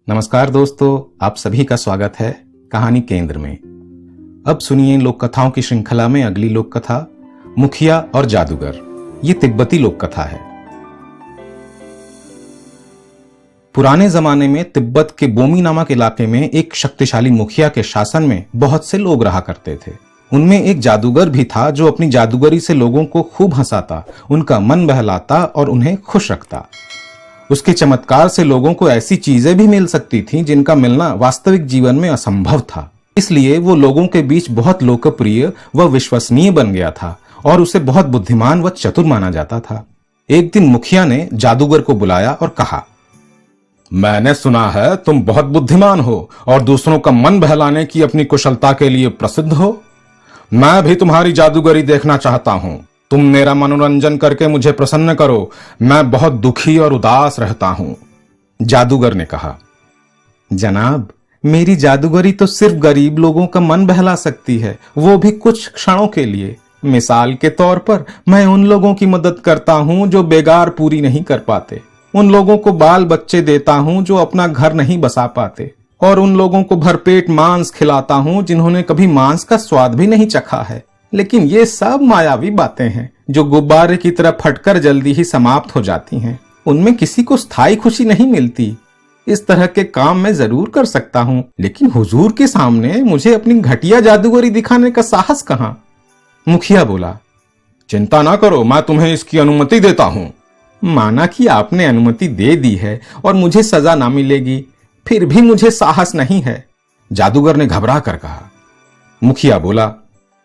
नमस्कार दोस्तों, आप सभी का स्वागत है कहानी केंद्र में। अब सुनिए लोक कथाओं की श्रृंखला में अगली लोक कथा मुखिया और जादूगर। ये तिब्बती लोक कथा है। पुराने जमाने में तिब्बत के बोमी नामक इलाके में एक शक्तिशाली मुखिया के शासन में बहुत से लोग रहा करते थे। उनमें एक जादूगर भी था जो अपनी जादूगरी से लोगों को खूब हंसाता, उनका मन बहलाता और उन्हें खुश रखता। उसके चमत्कार से लोगों को ऐसी चीजें भी मिल सकती थीं जिनका मिलना वास्तविक जीवन में असंभव था। इसलिए वो लोगों के बीच बहुत लोकप्रिय व विश्वसनीय बन गया था और उसे बहुत बुद्धिमान व चतुर माना जाता था। एक दिन मुखिया ने जादूगर को बुलाया और कहा, मैंने सुना है तुम बहुत बुद्धिमान हो और दूसरों का मन बहलाने की अपनी कुशलता के लिए प्रसिद्ध हो। मैं भी तुम्हारी जादूगरी देखना चाहता हूं। तुम मेरा मनोरंजन करके मुझे प्रसन्न करो, मैं बहुत दुखी और उदास रहता हूं। जादूगर ने कहा, जनाब, मेरी जादूगरी तो सिर्फ गरीब लोगों का मन बहला सकती है, वो भी कुछ क्षणों के लिए। मिसाल के तौर पर मैं उन लोगों की मदद करता हूं जो बेगार पूरी नहीं कर पाते, उन लोगों को बाल बच्चे देता हूं जो अपना घर नहीं बसा पाते, और उन लोगों को भरपेट मांस खिलाता हूं जिन्होंने कभी मांस का स्वाद भी नहीं चखा है। लेकिन ये सब मायावी बातें हैं जो गुब्बारे की तरह फटकर जल्दी ही समाप्त हो जाती हैं। उनमें किसी को स्थायी खुशी नहीं मिलती। इस तरह के काम मैं जरूर कर सकता हूं, लेकिन हुजूर के सामने मुझे अपनी घटिया जादूगरी दिखाने का साहस कहां? मुखिया बोला, चिंता ना करो, मैं तुम्हें इसकी अनुमति देता हूं। माना कि आपने अनुमति दे दी है और मुझे सजा ना मिलेगी, फिर भी मुझे साहस नहीं है, जादूगर ने घबरा कर कहा। मुखिया बोला,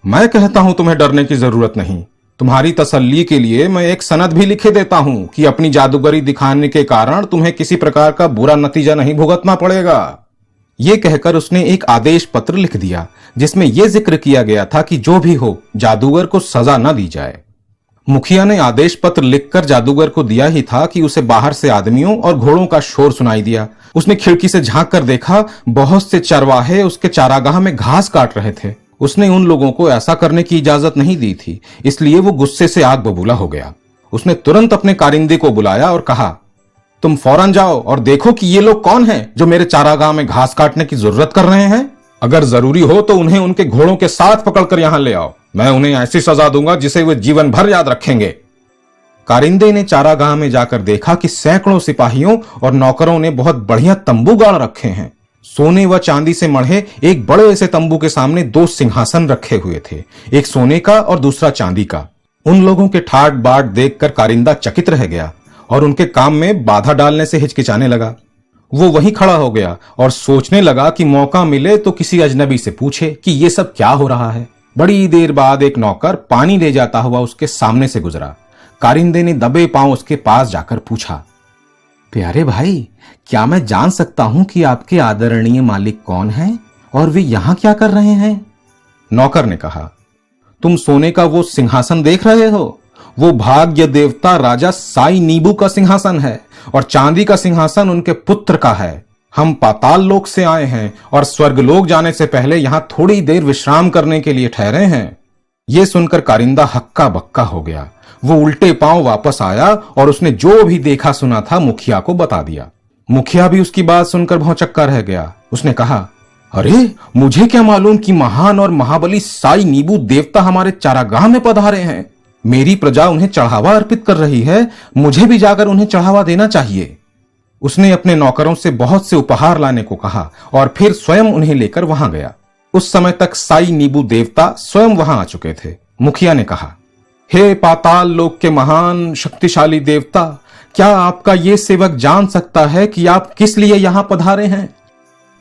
मैं कहता हूं तुम्हें डरने की जरूरत नहीं। तुम्हारी तसल्ली के लिए मैं एक सनद भी लिखे देता हूं कि अपनी जादूगरी दिखाने के कारण तुम्हें किसी प्रकार का बुरा नतीजा नहीं भुगतना पड़ेगा। यह कहकर उसने एक आदेश पत्र लिख दिया जिसमें यह जिक्र किया गया था कि जो भी हो जादूगर को सजा न दी जाए। मुखिया ने आदेश पत्र लिखकर जादूगर को दिया ही था कि उसे बाहर से आदमियों और घोड़ों का शोर सुनाई दिया। उसने खिड़की से झांक कर देखा, बहुत से चरवाहे उसके चारागाह में घास काट रहे थे। उसने उन लोगों को ऐसा करने की इजाजत नहीं दी थी, इसलिए वो गुस्से से आग बबूला हो गया। उसने तुरंत अपने कारिंदे को बुलाया और कहा, तुम फौरन जाओ और देखो कि ये लोग कौन हैं जो मेरे चारागाह में घास काटने की जरूरत कर रहे हैं। अगर जरूरी हो तो उन्हें उनके घोड़ों के साथ पकड़कर यहां ले आओ। मैं उन्हें ऐसी सजा दूंगा जिसे वे जीवन भर याद रखेंगे। कारिंदे ने चारागाह में जाकर देखा कि सैकड़ों सिपाहियों और नौकरों ने बहुत बढ़िया तंबू गाड़ रखे हैं। सोने व चांदी से मढ़े एक बड़े से तंबू के सामने दो सिंहासन रखे हुए थे, एक सोने का और दूसरा चांदी का। उन लोगों के ठाट बाट देखकर कारिंदा चकित रह गया और उनके काम में बाधा डालने से हिचकिचाने लगा। वो वहीं खड़ा हो गया और सोचने लगा कि मौका मिले तो किसी अजनबी से पूछे कि ये सब क्या हो रहा है। बड़ी देर बाद एक नौकर पानी ले जाता हुआ उसके सामने से गुजरा। कारिंदे ने दबे पांव उसके पास जाकर पूछा, प्यारे भाई, क्या मैं जान सकता हूं कि आपके आदरणीय मालिक कौन हैं और वे यहां क्या कर रहे हैं? नौकर ने कहा, तुम सोने का वो सिंहासन देख रहे हो, वो भाग्य देवता राजा साई नीबू का सिंहासन है और चांदी का सिंहासन उनके पुत्र का है। हम पाताल लोक से आए हैं और स्वर्गलोक जाने से पहले यहां थोड़ी देर विश्राम करने के लिए ठहरे हैं। यह सुनकर कारिंदा हक्का बक्का हो गया। वो उल्टे पांव वापस आया और उसने जो भी देखा सुना था मुखिया को बता दिया। मुखिया भी उसकी बात सुनकर भौंचक्का रह गया। उसने कहा, अरे, मुझे क्या मालूम कि महान और महाबली साई नीबू देवता हमारे चारागाह में पधारे हैं। मेरी प्रजा उन्हें चढ़ावा अर्पित कर रही है, मुझे भी जाकर उन्हें चढ़ावा देना चाहिए। उसने अपने नौकरों से बहुत से उपहार लाने को कहा और फिर स्वयं उन्हें लेकर वहां गया। उस समय तक साई नीबू देवता स्वयं वहां आ चुके थे। मुखिया ने कहा, हे पाताल लोक के महान शक्तिशाली देवता, क्या आपका ये सेवक जान सकता है कि आप किस लिए यहां पधारे हैं?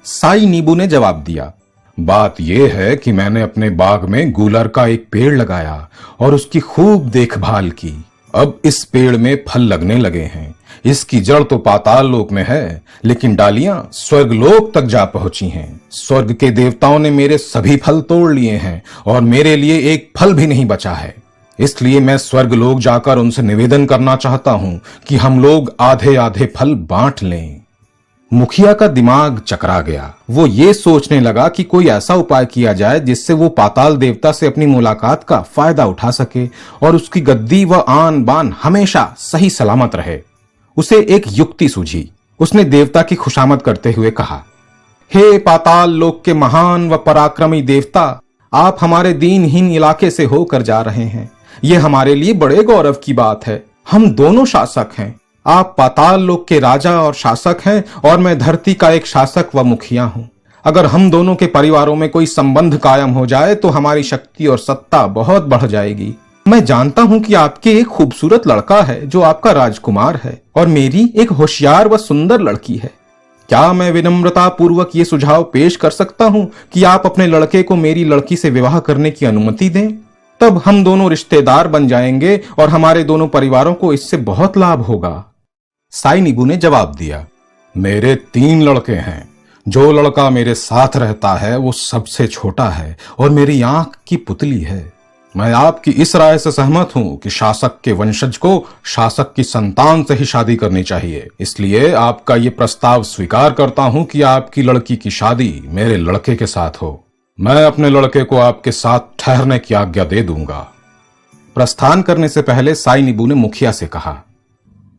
साई नीबू ने जवाब दिया, बात यह है कि मैंने अपने बाग में गूलर का एक पेड़ लगाया और उसकी खूब देखभाल की। अब इस पेड़ में फल लगने लगे हैं। इसकी जड़ तो पाताल लोक में है, लेकिन डालियां स्वर्गलोक तक जा पहुंची हैं। स्वर्ग के देवताओं ने मेरे सभी फल तोड़ लिए हैं और मेरे लिए एक फल भी नहीं बचा है। इसलिए मैं स्वर्गलोक जाकर उनसे निवेदन करना चाहता हूं कि हम लोग आधे आधे फल बांट लें। मुखिया का दिमाग चकरा गया। वो ये सोचने लगा कि कोई ऐसा उपाय किया जाए जिससे वो पाताल देवता से अपनी मुलाकात का फायदा उठा सके और उसकी गद्दी व आन बान हमेशा सही सलामत रहे। उसे एक युक्ति सूझी। उसने देवता की खुशामद करते हुए कहा, हे पाताल लोक के महान व पराक्रमी देवता, आप हमारे दीनहीन इलाके से होकर जा रहे हैं। ये हमारे लिए बड़े गौरव की बात है। हम दोनों शासक हैं। आप पाताल लोक के राजा और शासक हैं और मैं धरती का एक शासक व मुखिया हूं। अगर हम दोनों के परिवारों में कोई संबंध कायम हो जाए तो हमारी शक्ति और सत्ता बहुत बढ़ जाएगी। मैं जानता हूं कि आपके एक खूबसूरत लड़का है जो आपका राजकुमार है और मेरी एक होशियार व सुंदर लड़की है। क्या मैं विनम्रता पूर्वक ये सुझाव पेश कर सकता हूं कि आप अपने लड़के को मेरी लड़की से विवाह करने की अनुमति दें? तब हम दोनों रिश्तेदार बन जाएंगे और हमारे दोनों परिवारों को इससे बहुत लाभ होगा। साई नीबू ने जवाब दिया, मेरे 3 लड़के हैं। जो लड़का मेरे साथ रहता है वो सबसे छोटा है और मेरी आंख की पुतली है। मैं आपकी इस राय से सहमत हूं कि शासक के वंशज को शासक की संतान से ही शादी करनी चाहिए। इसलिए आपका ये प्रस्ताव स्वीकार करता हूं कि आपकी लड़की की शादी मेरे लड़के के साथ हो। मैं अपने लड़के को आपके साथ ठहरने की आज्ञा दे दूंगा। प्रस्थान करने से पहले साई नीबू ने मुखिया से कहा,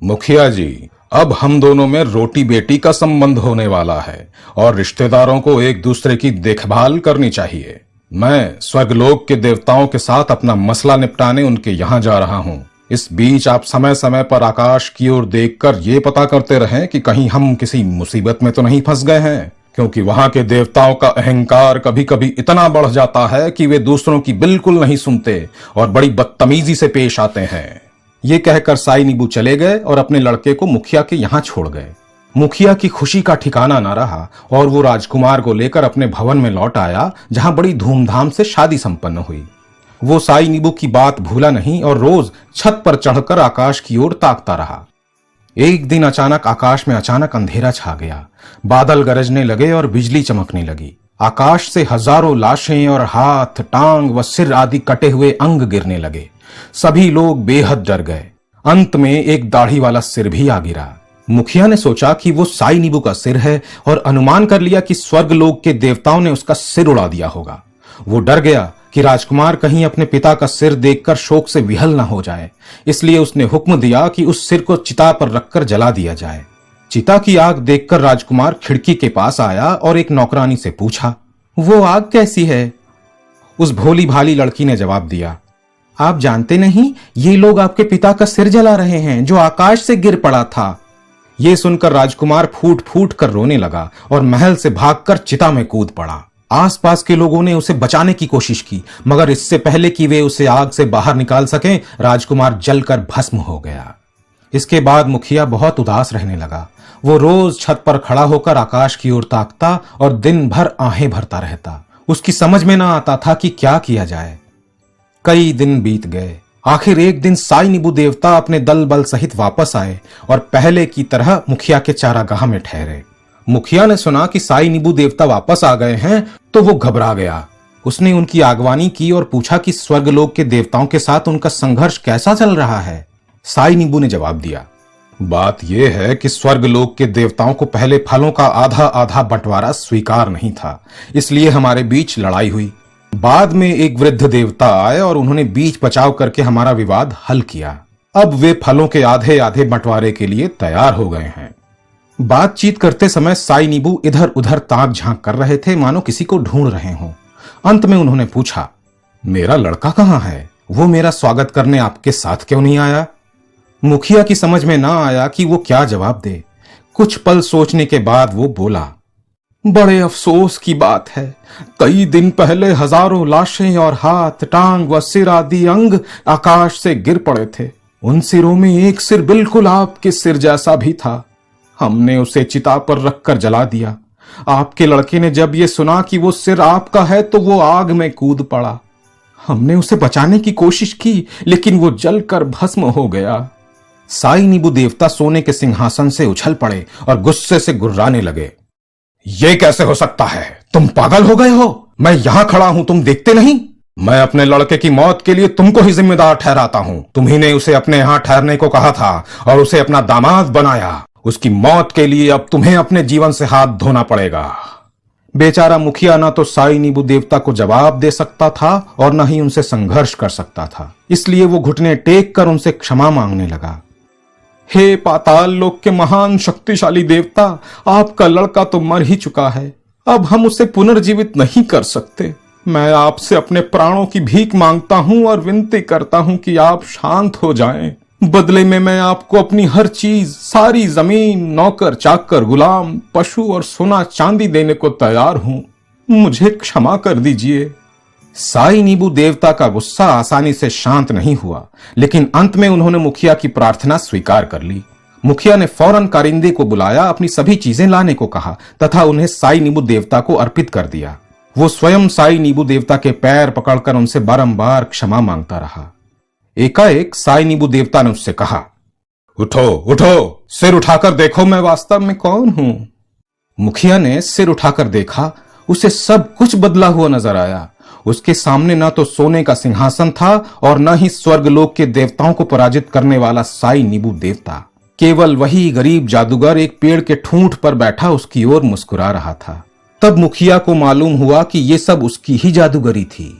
मुखिया जी, अब हम दोनों में रोटी बेटी का संबंध होने वाला है और रिश्तेदारों को एक दूसरे की देखभाल करनी चाहिए। मैं स्वर्गलोक के देवताओं के साथ अपना मसला निपटाने उनके यहां जा रहा हूं। इस बीच आप समय समय पर आकाश की ओर देखकर ये पता करते रहें कि कहीं हम किसी मुसीबत में तो नहीं फंस गए हैं, क्योंकि वहां के देवताओं का अहंकार कभी कभी इतना बढ़ जाता है कि वे दूसरों की बिल्कुल नहीं सुनते और बड़ी बदतमीजी से पेश आते हैं। ये कहकर साई नीबू चले गए और अपने लड़के को मुखिया के यहां छोड़ गए। मुखिया की खुशी का ठिकाना न रहा और वो राजकुमार को लेकर अपने भवन में लौट आया, जहां बड़ी धूमधाम से शादी संपन्न हुई। वो साई नीबू की बात भूला नहीं और रोज छत पर चढ़कर आकाश की ओर ताकता रहा। एक दिन अचानक आकाश में अंधेरा छा गया। बादल गरजने लगे और बिजली चमकने लगी। आकाश से हजारों लाशें और हाथ, टांग व सिर आदि कटे हुए अंग गिरने लगे। सभी लोग बेहद डर गए। अंत में एक दाढ़ी वाला सिर भी आ गिरा। मुखिया ने सोचा कि वो साई नीबू का सिर है और अनुमान कर लिया कि स्वर्गलोक के देवताओं ने उसका सिर उड़ा दिया होगा। वो डर गया कि राजकुमार कहीं अपने पिता का सिर देखकर शोक से विहल न हो जाए, इसलिए उसने हुक्म दिया कि उस सिर को चिता पर रखकर जला दिया जाए। चिता की आग देखकर राजकुमार खिड़की के पास आया और एक नौकरानी से पूछा, वो आग कैसी है? उस भोली भाली लड़की ने जवाब दिया, आप जानते नहीं, ये लोग आपके पिता का सिर जला रहे हैं जो आकाश से गिर पड़ा था। ये सुनकर राजकुमार फूट फूट कर रोने लगा और महल से भागकर चिता में कूद पड़ा। आसपास के लोगों ने उसे बचाने की कोशिश की, मगर इससे पहले कि वे उसे आग से बाहर निकाल सकें, राजकुमार जलकर भस्म हो गया। इसके बाद मुखिया बहुत उदास रहने लगा। वो रोज छत पर खड़ा होकर आकाश की ओर ताकता और दिन भर आहें भरता रहता। उसकी समझ में ना आता था कि क्या किया जाए। कई दिन बीत गए। आखिर एक दिन साई नीबू देवता अपने दल बल सहित वापस आए और पहले की तरह मुखिया के चारागाह में ठहरे। मुखिया ने सुना कि साई नीबू देवता वापस आ गए हैं तो वो घबरा गया। उसने उनकी आगवानी की और पूछा कि स्वर्गलोक के देवताओं के साथ उनका संघर्ष कैसा चल रहा है। साई नीबू ने जवाब दिया, बात यह है कि स्वर्गलोक के देवताओं को पहले फलों का आधा आधा बंटवारा स्वीकार नहीं था, इसलिए हमारे बीच लड़ाई हुई। बाद में एक वृद्ध देवता आए और उन्होंने बीच बचाव करके हमारा विवाद हल किया। अब वे फलों के आधे आधे बंटवारे के लिए तैयार हो गए हैं। बातचीत करते समय साई नीबू इधर उधर ताक झांक कर रहे थे, मानो किसी को ढूंढ रहे हों। अंत में उन्होंने पूछा, मेरा लड़का कहाँ है? वो मेरा स्वागत करने आपके साथ क्यों नहीं आया? मुखिया की समझ में ना आया कि वो क्या जवाब दे। कुछ पल सोचने के बाद वो बोला, बड़े अफसोस की बात है, कई दिन पहले हजारों लाशें और हाथ, टांग व सिर आदि अंग आकाश से गिर पड़े थे। उन सिरों में एक सिर बिल्कुल आपके सिर जैसा भी था। हमने उसे चिता पर रखकर जला दिया। आपके लड़के ने जब ये सुना कि वो सिर आपका है तो वो आग में कूद पड़ा। हमने उसे बचाने की कोशिश की, लेकिन वो जलकर भस्म हो गया। साई नीबू देवता सोने के सिंहासन से उछल पड़े और गुस्से से गुर्राने लगे। ये कैसे हो सकता है? तुम पागल हो गए हो? मैं यहां खड़ा हूं, तुम देखते नहीं? मैं अपने लड़के की मौत के लिए तुमको ही जिम्मेदार ठहराता हूं। तुम्ही ने उसे अपने यहां ठहरने को कहा था और उसे अपना दामाद बनाया। उसकी मौत के लिए अब तुम्हें अपने जीवन से हाथ धोना पड़ेगा। बेचारा मुखिया न तो साई नीबू देवता को जवाब दे सकता था और न ही उनसे संघर्ष कर सकता था, इसलिए वो घुटने टेक कर उनसे क्षमा मांगने लगा। हे पाताल लोक के महान शक्तिशाली देवता, आपका लड़का तो मर ही चुका है, अब हम उसे पुनर्जीवित नहीं कर सकते। मैं आपसे अपने प्राणों की भीख मांगता हूं और विनती करता हूं कि आप शांत हो जाएं। बदले में मैं आपको अपनी हर चीज, सारी जमीन, नौकर चाकर, गुलाम, पशु और सोना चांदी देने को तैयार हूं। मुझे क्षमा कर दीजिए। साई नीबू देवता का गुस्सा आसानी से शांत नहीं हुआ, लेकिन अंत में उन्होंने मुखिया की प्रार्थना स्वीकार कर ली। मुखिया ने फौरन कारिंदे को बुलाया, अपनी सभी चीजें लाने को कहा तथा उन्हें साई नीबू देवता को अर्पित कर दिया। वो स्वयं साई नीबू देवता के पैर पकड़कर उनसे बारंबार क्षमा मांगता रहा। एकाएक साई नीबू देवता ने उससे कहा, उठो उठो, सिर उठाकर देखो मैं वास्तव में कौन हूं। मुखिया ने सिर उठाकर देखा, उसे सब कुछ बदला हुआ नजर आया। उसके सामने न तो सोने का सिंहासन था और न ही स्वर्गलोक के देवताओं को पराजित करने वाला साई नीबू देवता। केवल वही गरीब जादूगर एक पेड़ के ठूंठ पर बैठा उसकी ओर मुस्कुरा रहा था। तब मुखिया को मालूम हुआ कि ये सब उसकी ही जादूगरी थी।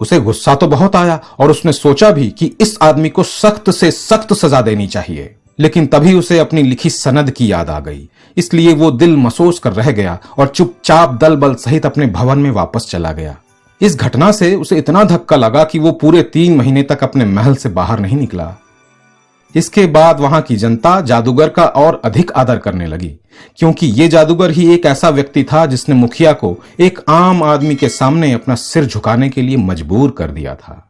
उसे गुस्सा तो बहुत आया और उसने सोचा भी कि इस आदमी को सख्त से सख्त सजा देनी चाहिए, लेकिन तभी उसे अपनी लिखी सनद की याद आ गई। इसलिए वो दिल मसोस कर रह गया और चुपचाप दल बल सहित अपने भवन में वापस चला गया। इस घटना से उसे इतना धक्का लगा कि वो पूरे 3 महीने तक अपने महल से बाहर नहीं निकला। इसके बाद वहां की जनता जादूगर का और अधिक आदर करने लगी, क्योंकि ये जादूगर ही एक ऐसा व्यक्ति था जिसने मुखिया को एक आम आदमी के सामने अपना सिर झुकाने के लिए मजबूर कर दिया था।